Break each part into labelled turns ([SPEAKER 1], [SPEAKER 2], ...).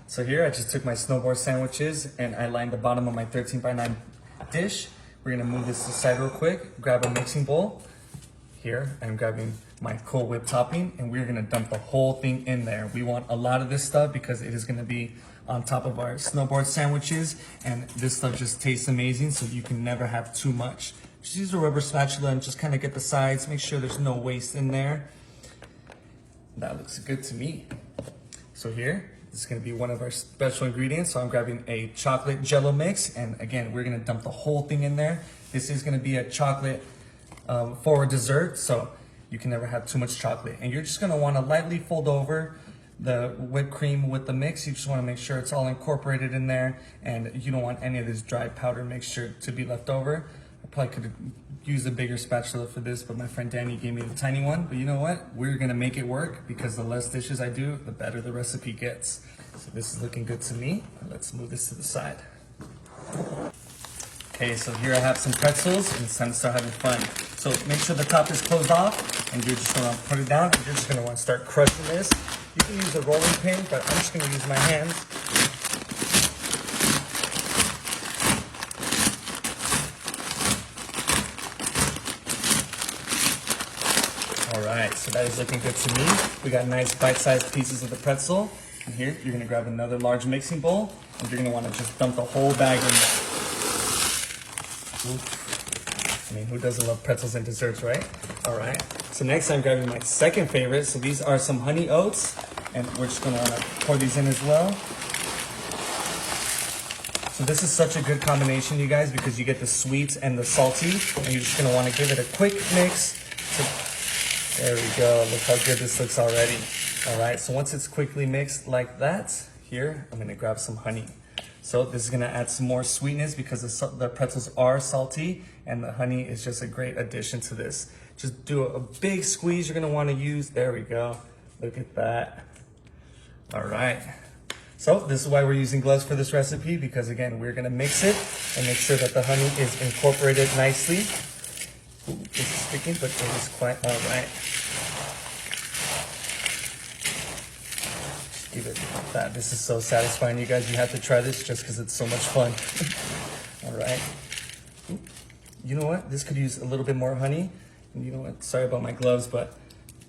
[SPEAKER 1] So here I just took my snowboard sandwiches and I lined the bottom of my 13x9 dish. We're gonna move this to the side real quick, grab a mixing bowl. Here I'm grabbing my Cool Whip topping and we're gonna dump the whole thing in there. We want a lot of this stuff because it is gonna be on top of our snowboard sandwiches, and this stuff just tastes amazing, so you can never have too much. Just use a rubber spatula and just kind of get the sides, make sure there's no waste in there. That looks good to me. So here, this is gonna be one of our special ingredients. So I'm grabbing a chocolate jello mix, and again, we're gonna dump the whole thing in there. This is gonna be a chocolate forward dessert, so you can never have too much chocolate. And you're just gonna wanna lightly fold over the whipped cream with the mix. You just wanna make sure it's all incorporated in there, and you don't want any of this dry powder mixture to be left over. I probably could have used a bigger spatula for this, but my friend Danny gave me the tiny one. But you know what? We're gonna make it work because the less dishes I do, the better the recipe gets. So this is looking good to me. Let's move this to the side. Okay, so here I have some pretzels, and it's time to start having fun. So make sure the top is closed off, and you're just gonna put it down, and you're just gonna wanna start crushing this. You can use a rolling pin, but I'm just gonna use my hands. All right, so that is looking good to me. We got nice bite-sized pieces of the pretzel. And here, you're gonna grab another large mixing bowl, and you're gonna wanna just dump the whole bag in there. Oof. I mean, who doesn't love pretzels and desserts, right? All right, so next I'm grabbing my second favorite. So these are some honey oats, and we're just gonna wanna pour these in as well. So this is such a good combination, you guys, because you get the sweet and the salty, and you're just gonna wanna give it a quick mix. There we go, look how good this looks already. All right, so once it's quickly mixed like that, here, I'm gonna grab some honey. So this is gonna add some more sweetness because the pretzels are salty, and the honey is just a great addition to this. Just do a big squeeze you're gonna wanna use. There we go, look at that. All right, so this is why we're using gloves for this recipe, because again, we're gonna mix it and make sure that the honey is incorporated nicely. Ooh, this is sticking, but it is quite all right. Just give it like that. This is so satisfying, you guys. You have to try this just because it's so much fun. All right. Ooh. You know what? This could use a little bit more honey. And you know what? Sorry about my gloves, but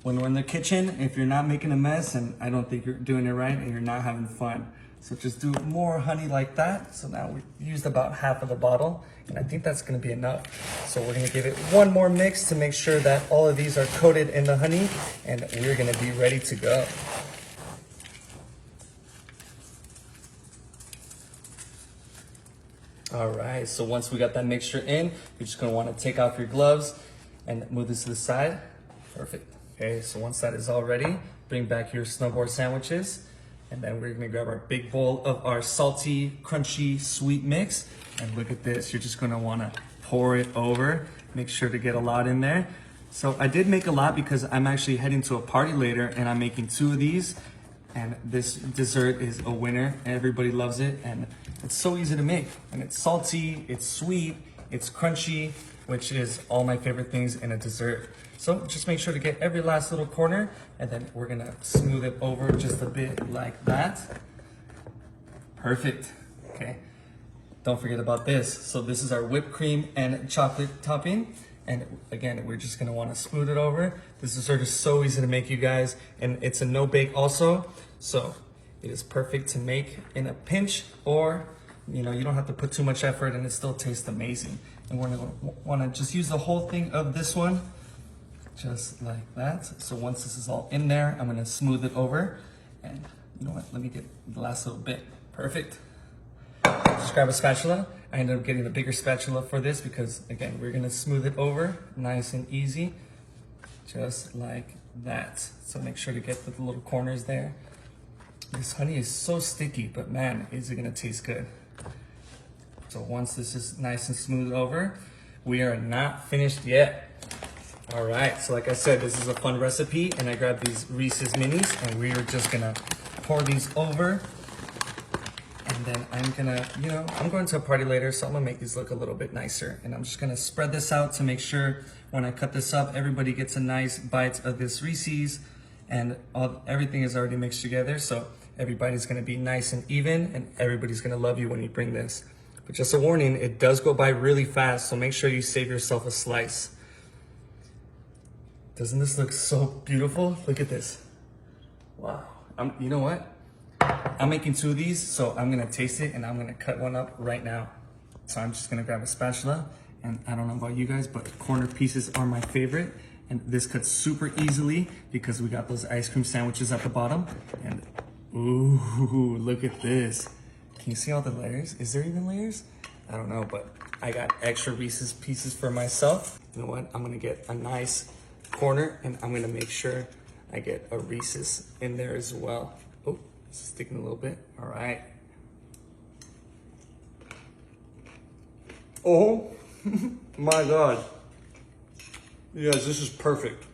[SPEAKER 1] when we're in the kitchen, if you're not making a mess, and I don't think you're doing it right, and you're not having fun. So just do more honey like that. So now we used about half of the bottle, and I think that's gonna be enough. So we're gonna give it one more mix to make sure that all of these are coated in the honey, and we're gonna be ready to go. All right, so once we got that mixture in, you're just gonna wanna take off your gloves and move this to the side. Perfect. Okay, so once that is all ready, bring back your snowboard sandwiches. And then we're gonna grab our big bowl of our salty, crunchy, sweet mix. And look at this, you're just gonna wanna pour it over. Make sure to get a lot in there. So I did make a lot because I'm actually heading to a party later, and I'm making 2 of these. And this dessert is a winner. Everybody loves it, and it's so easy to make. And it's salty, it's sweet, it's crunchy, which is all my favorite things in a dessert. So just make sure to get every last little corner, and then we're gonna smooth it over just a bit like that. Perfect, okay. Don't forget about this. So this is our whipped cream and chocolate topping. And again, we're just gonna wanna smooth it over. This dessert is so easy to make, you guys, and it's a no bake also. So it is perfect to make in a pinch, or you know, you don't have to put too much effort and it still tastes amazing. And we're gonna wanna just use the whole thing of this one, just like that. So once this is all in there, I'm gonna smooth it over. And you know what, let me get the last little bit. Perfect. Just grab a spatula. I ended up getting a bigger spatula for this because again, we're gonna smooth it over nice and easy, just like that. So make sure to get the little corners there. This honey is so sticky, but man, is it gonna taste good. So once this is nice and smooth over, we are not finished yet. All right, so like I said, this is a fun recipe, and I grabbed these Reese's Minis, and we are just gonna pour these over. And then I'm gonna, I'm going to a party later, so I'm gonna make these look a little bit nicer. And I'm just gonna spread this out to make sure when I cut this up, everybody gets a nice bite of this Reese's, and everything is already mixed together. So everybody's gonna be nice and even, and everybody's gonna love you when you bring this. But just a warning, it does go by really fast, so make sure you save yourself a slice. Doesn't this look so beautiful? Look at this. Wow. You know what? I'm making 2 of these, so I'm gonna taste it and I'm gonna cut one up right now. So I'm just gonna grab a spatula, and I don't know about you guys, but corner pieces are my favorite. And this cuts super easily because we got those ice cream sandwiches at the bottom. And ooh, look at this. Can you see all the layers? Is there even layers? I don't know, but I got extra Reese's pieces for myself. You know what? I'm gonna get a nice corner and I'm gonna make sure I get a Reese's in there as well. Oh, it's sticking a little bit. All right. Oh my God. You guys, this is perfect.